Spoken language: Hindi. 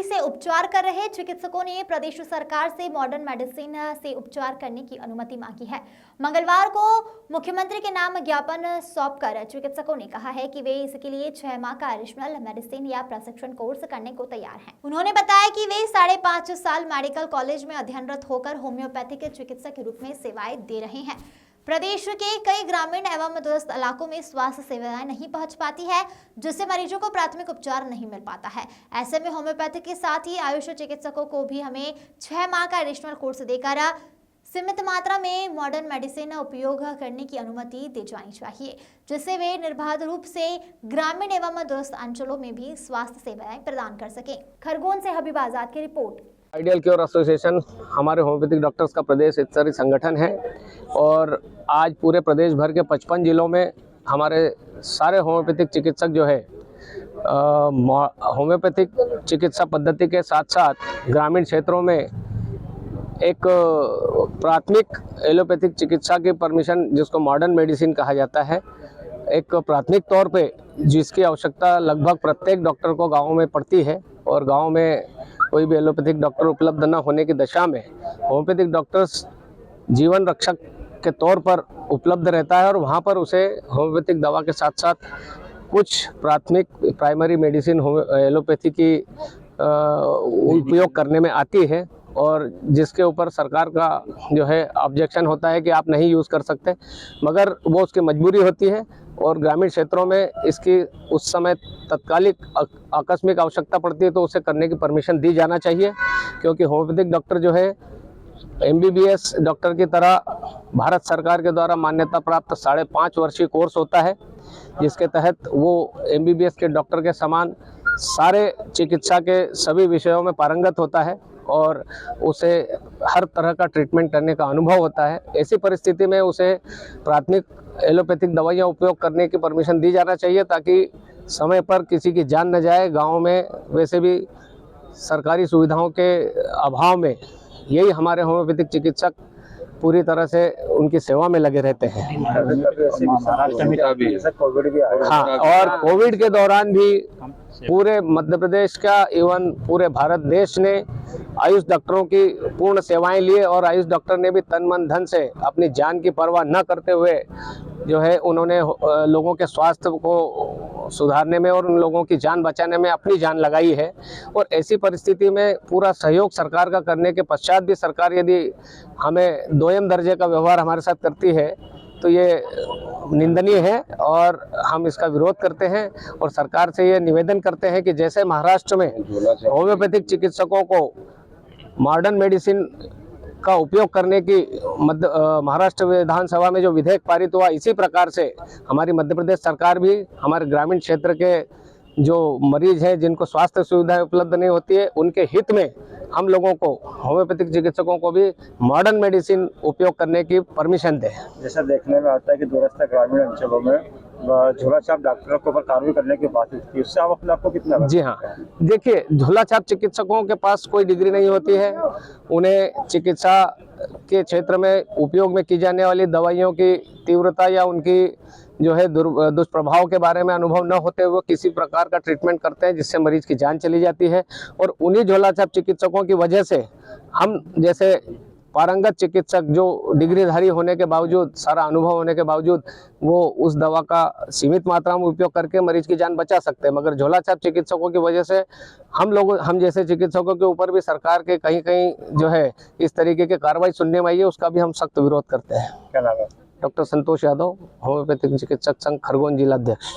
से उपचार कर रहे चिकित्सकों ने प्रदेश सरकार से मॉडर्न मेडिसिन से उपचार करने की अनुमति मांगी है। मंगलवार को मुख्यमंत्री के नाम ज्ञापन सौंपकर चिकित्सकों ने कहा है कि वे इसके लिए 6 माह का एडिशनल मेडिसिन या प्रशिक्षण कोर्स करने को तैयार हैं। उन्होंने बताया कि वे 5.5 साल मेडिकल कॉलेज में अध्ययनरत होकर होम्योपैथिक चिकित्सक के रूप में सेवाएं दे रहे हैं। प्रदेश के कई ग्रामीण एवं दूरस्थ इलाकों में स्वास्थ्य सेवाएं नहीं पहुंच पाती है, जिससे मरीजों को प्राथमिक उपचार नहीं मिल पाता है। ऐसे में होम्योपैथी के साथ ही आयुष चिकित्सकों को भी हमें 6 माह का एडिशनल कोर्स देकर सीमित मात्रा में मॉडर्न मेडिसिन उपयोग करने की अनुमति दी जानी चाहिए, जिससे वे निर्बाध रूप से ग्रामीण एवं दूरस्थ अंचलों में भी स्वास्थ्य सेवाएं प्रदान कर सकें। खरगोन से हबीब आजाद की रिपोर्ट। आइडियल क्योर एसोसिएशन हमारे होम्योपैथिक डॉक्टर्स का प्रदेश स्तरीय संगठन है और आज पूरे प्रदेश भर के 55 जिलों में हमारे सारे होम्योपैथिक चिकित्सक जो है होम्योपैथिक चिकित्सा पद्धति के साथ साथ ग्रामीण क्षेत्रों में एक प्राथमिक एलोपैथिक चिकित्सा की परमिशन, जिसको मॉडर्न मेडिसिन कहा जाता है, एक प्राथमिक तौर पे जिसकी आवश्यकता लगभग प्रत्येक डॉक्टर को गाँव में पड़ती है और गाँव में कोई भी एलोपैथिक डॉक्टर उपलब्ध न होने की दशा में होम्योपैथिक डॉक्टर्स जीवन रक्षक के तौर पर उपलब्ध रहता है और वहाँ पर उसे होम्योपैथिक दवा के साथ साथ कुछ प्राथमिक प्राइमरी मेडिसिन एलोपैथी की उपयोग करने में आती है और जिसके ऊपर सरकार का जो है ऑब्जेक्शन होता है कि आप नहीं यूज़ कर सकते, मगर वो उसकी मजबूरी होती है और ग्रामीण क्षेत्रों में इसकी उस समय तत्कालिक आकस्मिक आवश्यकता पड़ती है तो उसे करने की परमिशन दी जाना चाहिए, क्योंकि होम्योपैथिक डॉक्टर जो है MBBS डॉक्टर की तरह भारत सरकार के द्वारा मान्यता प्राप्त 5.5 वर्षीय कोर्स होता है, जिसके तहत वो MBBS के डॉक्टर के समान सारे चिकित्सा के सभी विषयों में पारंगत होता है और उसे हर तरह का ट्रीटमेंट करने का अनुभव होता है। ऐसी परिस्थिति में उसे प्राथमिक एलोपैथिक दवाइयाँ उपयोग करने की परमिशन दी जाना चाहिए ताकि समय पर किसी की जान न जाए। गाँव में वैसे भी सरकारी सुविधाओं के अभाव में यही हमारे होम्योपैथिक चिकित्सक पूरी तरह से उनकी सेवा में लगे रहते हैं। हाँ, और कोविड के दौरान भी पूरे मध्य प्रदेश का एवं पूरे भारत देश ने आयुष डॉक्टरों की पूर्ण सेवाएं लिए और आयुष डॉक्टर ने भी तन मन धन से अपनी जान की परवाह न करते हुए जो है उन्होंने लोगों के स्वास्थ्य को सुधारने में और उन लोगों की जान बचाने में अपनी जान लगाई है। और ऐसी परिस्थिति में पूरा सहयोग सरकार का करने के पश्चात भी सरकार यदि हमें दोयम दर्जे का व्यवहार हमारे साथ करती है तो ये निंदनीय है और हम इसका विरोध करते हैं और सरकार से ये निवेदन करते हैं कि जैसे महाराष्ट्र में होम्योपैथिक चिकित्सकों को मॉडर्न मेडिसिन का उपयोग करने की महाराष्ट्र विधानसभा में जो विधेयक पारित हुआ, इसी प्रकार से हमारी मध्य प्रदेश सरकार भी हमारे ग्रामीण क्षेत्र के जो मरीज हैं जिनको स्वास्थ्य सुविधाएं उपलब्ध नहीं होती है, उनके हित में हम लोगों को होम्योपैथिक चिकित्सकों को भी मॉडर्न मेडिसिन उपयोग करने की परमिशन दें। जैसा देखने में आता है कि दूरस्थ ग्रामीण अंचलों में झोलाछाप डॉक्टरों के ऊपर कार्रवाई करने की बात होती है, उससे आप अपने आपको कितना? जी हाँ, देखिए, झोलाछाप चिकित्सकों के पास कोई डिग्री नहीं होती है। उन्हें चिकित्सा के क्षेत्र में उपयोग में की जाने वाली दवाइयों की तीव्रता या उनकी जो है दुष्प्रभाव के बारे में अनुभव न होते हुए किसी प्रकार का ट्रीटमेंट करते हैं जिससे मरीज की जान चली जाती है। और उन्हीं झोलाछाप चिकित्सकों की वजह से हम जैसे पारंगत चिकित्सक जो डिग्रीधारी होने के बावजूद, सारा अनुभव होने के बावजूद, वो उस दवा का सीमित मात्रा में उपयोग करके मरीज की जान बचा सकते हैं, मगर झोलाछाप चिकित्सकों की वजह से हम जैसे चिकित्सकों के ऊपर भी सरकार के कहीं कहीं जो है इस तरीके की कार्रवाई सुनने में आई है, उसका भी हम सख्त विरोध करते हैं। क्या नाम है? डॉक्टर संतोष यादव, होम्योपैथिक चिकित्सक संघ खरगोन जिला अध्यक्ष।